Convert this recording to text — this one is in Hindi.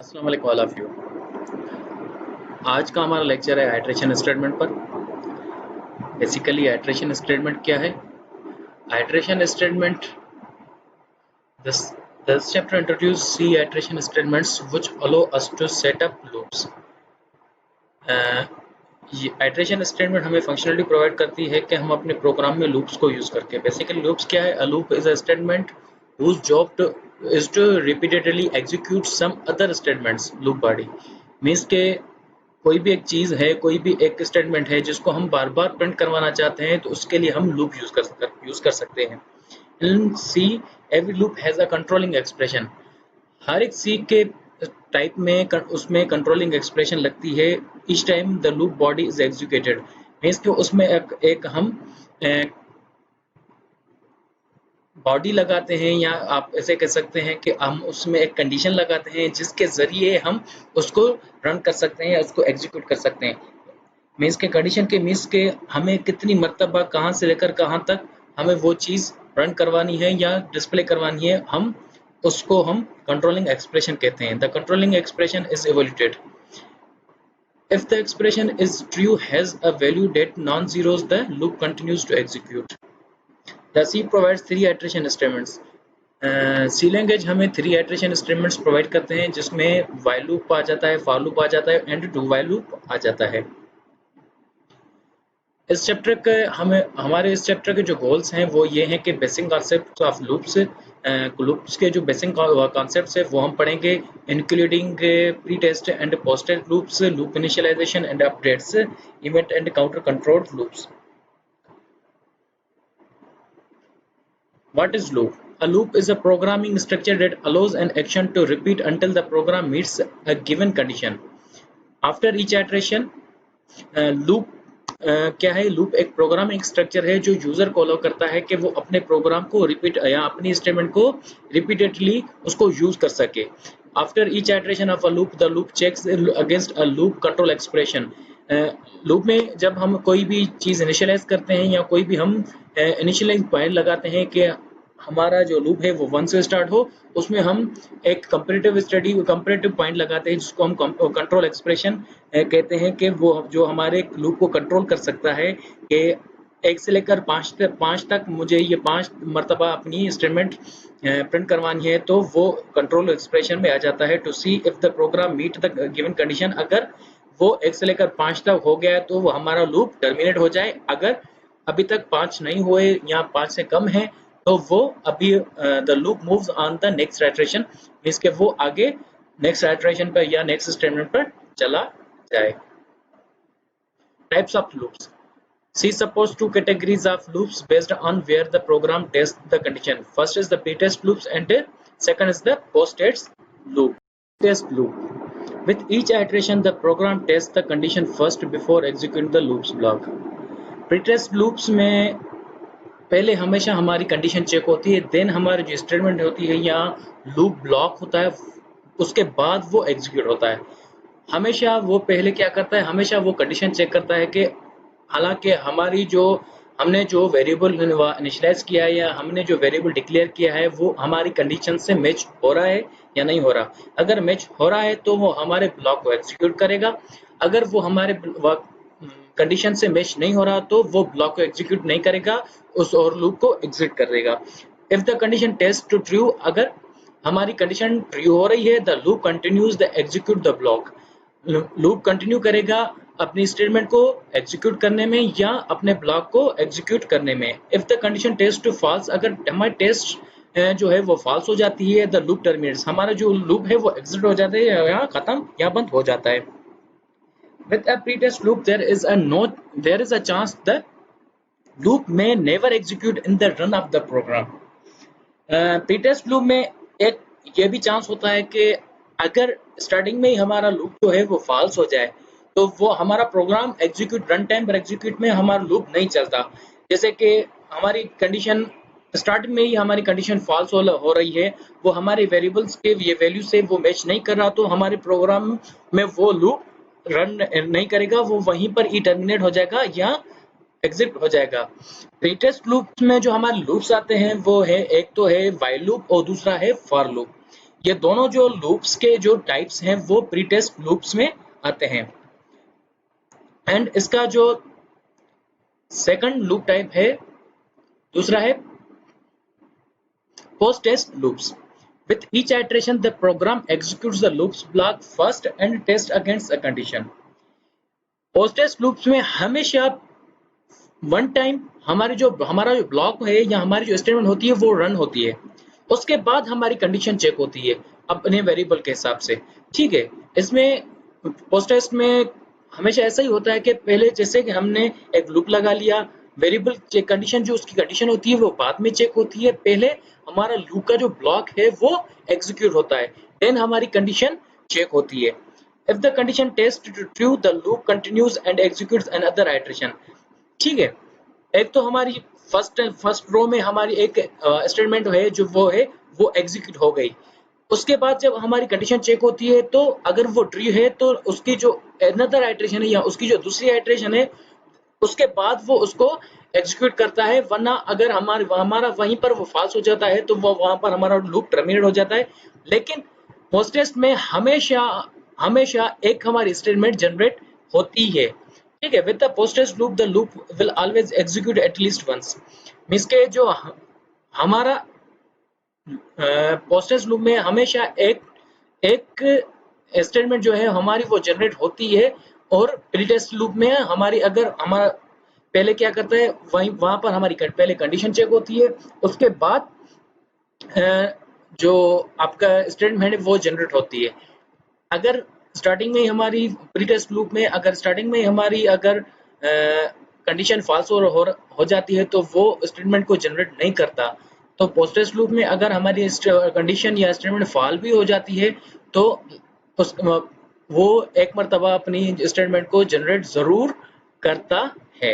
अस्सलाम वालेकुम ऑल ऑफ यू। आज का हमारा लेक्चर है आइट्रेशन स्टेटमेंट पर। बेसिकली आइट्रेशन स्टेटमेंट क्या है? Iteration statement, this this chapter introduce C iteration statements which allow us to set up loops. ये आइट्रेशन स्टेटमेंट हमें फंक्शनलिटी प्रोवाइड करती है कि हम अपने प्रोग्राम में लूप्स को यूज करके, बेसिकली लूप्स क्या है? A loop is a statement whose job is to repeatedly execute some other statements loop body means के कोई भी एक चीज है, कोई भी एक स्टेटमेंट है जिसको हम बार बार प्रिंट करवाना चाहते हैं, तो उसके लिए हम लूप यूज कर सकते हैं। In C every loop has a controlling expression. हर एक सी के टाइप में उसमें कंट्रोलिंग एक्सप्रेशन लगती है each time the loop body is executed. Means कि उसमें एक हम बॉडी लगाते हैं, या आप ऐसे कह सकते हैं कि हम उसमें एक कंडीशन लगाते हैं जिसके जरिए हम उसको रन कर सकते हैं या उसको एग्जीक्यूट कर सकते हैं। मीन्स के कंडीशन के मीन्स के हमें कितनी मर्तबा कहाँ से लेकर कहाँ तक हमें वो चीज़ रन करवानी है या डिस्प्ले करवानी है, हम उसको हम कंट्रोलिंग एक्सप्रेशन कहते हैं। The controlling expression is evaluated if the expression is true has a value that non-zeros, the loop continues to execute. The C provides three iteration statements. C language हमें 3 आइट्रेशन स्टेटमेंट्स प्रोवाइड करते हैं, जिसमें व्हाइल लूप आ जाता है, फॉर लूप आ जाता है एंड डू व्हाइल लूप आ जाता है। इस चैप्टर के हमारे इस चैप्टर के जो गोल्स हैं वो ये हैं कि बेसिक कॉन्सेप्ट ऑफ लूप्स के जो बेसिक कॉन्सेप्ट्स है वो हम पढ़ेंगे, including pre test and post test loops, loop initialization and updates, event and counter control loops. What is loop? A loop is a programming structure that allows an action to repeat until the program meets a given condition. After each iteration, loop क्या है? लूप एक प्रोग्रामिंग स्ट्रक्चर है जो यूजर को अलाउ करता है कि वो अपने प्रोग्राम को रिपीट या अपनी स्टेटमेंट को रिपीटेडली उसको यूज कर सके। After each iteration of a loop the loop checks against a loop control expression. Loop में जब हम कोई भी चीज इनिशियलाइज करते हैं या कोई भी हम इनिशियलाइज पॉइंट लगाते हैं कि हमारा जो लूप है वो 1 से स्टार्ट हो, उसमें हम एक कंपैरेटिव पॉइंट लगाते हैं जिसको हम कंट्रोल एक्सप्रेशन कहते हैं कि वो जो हमारे लूप को कंट्रोल कर सकता है कि 1 से लेकर 5 तक मुझे ये 5 मरतबा अपनी स्टेटमेंट प्रिंट करवानी है, तो वो कंट्रोल एक्सप्रेशन में आ जाता है। To see if the program meet the given condition, अगर वो 1 से लेकर 5 तक हो गया है तो वो हमारा लूप टर्मिनेट हो जाए। अगर अभी तक 5 नहीं हुए या 5 से कम है तो वो अभी the loop moves on the next iteration, means के वो आगे नेक्स्ट आइटरेशन पर या नेक्स्ट स्टेटमेंट पर चला जाए। Types of loops. See suppose two categories of loops based on where the program tests the condition. First is the pre-test loops and second is the post-test loop. Test loop. With each iteration, the program tests the condition first before executing the loops block. Pre-test loops में पहले हमेशा हमारी कंडीशन चेक होती है, देन हमारी जो स्टेटमेंट होती है या लूप ब्लॉक होता है, उसके बाद वो एग्जीक्यूट होता है। हमेशा वो पहले क्या करता है? हमेशा वो कंडीशन चेक करता है कि हालांकि हमने जो वेरिएबल इनिशियलाइज किया है या हमने जो वेरिएबल डिक्लेयर किया है वो हमारी कंडीशन से मैच हो रहा है या नहीं हो रहा। अगर मैच हो रहा है तो वो हमारे ब्लॉक को एग्जीक्यूट करेगा, अगर वो हमारे कंडीशन से मैच नहीं हो रहा तो वो ब्लॉक को एग्जीक्यूट नहीं करेगा, उस और लूप को एग्जिट कर देगा। If the condition test to true, अगर हमारी कंडीशन ट्रू हो रही है, the loop continues the execute the block. Loop continue करेगा अपनी स्टेटमेंट को एग्जीक्यूट करने में या अपने ब्लॉक को एग्जीक्यूट करने में। If the condition test to false, अगर हमारी टेस्ट जो है वो फॉल्स हो जाती है, द लूप टर्मिनेट्स, हमारा जो लूप है वो एग्जिट हो जाता है, यहाँ खत्म या बंद हो जाता है। With a pretest loop, there is a chance the loop may never execute in the run of the program. Pretest loop में एक ये भी चांस होता है कि अगर स्टार्टिंग में ही हमारा लूप जो है वो फॉल्स हो जाए तो वो हमारा प्रोग्राम एग्जीक्यूट रन टाइम पर एग्जीक्यूट में हमारा लूप नहीं चलता। जैसे कि हमारी कंडीशन स्टार्टिंग में ही हमारी कंडीशन फॉल्स हो रही है, वो हमारे वेरिएबल्स के ये वैल्यू से वो मैच नहीं कर रहा, तो हमारे प्रोग्राम में वो लूप रन नहीं करेगा, वो वहीं पर ही टर्मिनेट हो जाएगा या एग्जिट हो जाएगा। प्रीटेस्ट लूप में जो हमारे लूप्स आते हैं वो है, एक तो है व्हाइल लूप और दूसरा है फॉर लूप। ये दोनों जो लूप्स के जो टाइप्स हैं वो प्री टेस्ट लूप्स में आते हैं। एंड इसका जो सेकंड लूप टाइप है, दूसरा है post test loops. With each iteration the program executes the loops block first and test against a condition. post test loops में हमेशा वन टाइम हमारा जो ब्लॉक है या हमारी जो स्टेटमेंट होती है वो रन होती है, उसके बाद हमारी कंडीशन चेक होती है अपने वेरिएबल के हिसाब से। ठीक है, इसमें पोस्ट टेस्ट में हमेशा ऐसा ही होता है कि पहले जैसे कि हमने एक लूप लगा लिया, वेरिएबल चेक कंडीशन जो उसकी कंडीशन होती है वो बाद में चेक होती है, पहले हमारा लूप का जो ब्लॉक है वो एग्जीक्यूट होता है, देन हमारी कंडीशन चेक होती है। If the condition test true the loop continues and executes another iteration. ठीक है, एक तो हमारी फर्स्ट रो में हमारी एक स्टेटमेंट है जो वो एग्जीक्यूट हो गई, उसके बाद जब हमारी कंडीशन चेक होती है तो अगर वो ट्रू है तो उसकी जो अनदर आइटरेशन है या उसकी जो दूसरी आइटरेशन है उसके बाद वो उसको एग्जीक्यूट करता है, वरना अगर हमारा वहीं पर वो फॉल्स हो जाता है तो वो वहां पर हमारा लूप टर्मिनेट हो जाता है। लेकिन पोस्ट टेस्ट में हमेशा हमेशा एक हमारी स्टेटमेंट जनरेट होती है। ठीक है, with the post test loop the loop will always execute at least once. Means के जो हमारा पोस्ट टेस्ट लूप में हमेशा एक एक स्टेटमेंट जो है हमारी वो जनरेट होती है, और प्री टेस्ट लूप में हमारी अगर हमारा पहले क्या करता है वहां पर हमारी पहले कंडीशन चेक होती है, उसके बाद जो आपका स्टेटमेंट है वो जनरेट होती है। अगर स्टार्टिंग में हमारी प्री टेस्ट लूप में अगर स्टार्टिंग में हमारी अगर कंडीशन फॉल्स हो जाती है तो वो स्टेटमेंट को जनरेट नहीं करता। तो पोस्ट टेस्ट लूप में अगर हमारी कंडीशन या स्टेटमेंट फॉल भी हो जाती है तो उस वो एक मरतबा अपनी स्टेटमेंट को जनरेट जरूर करता है।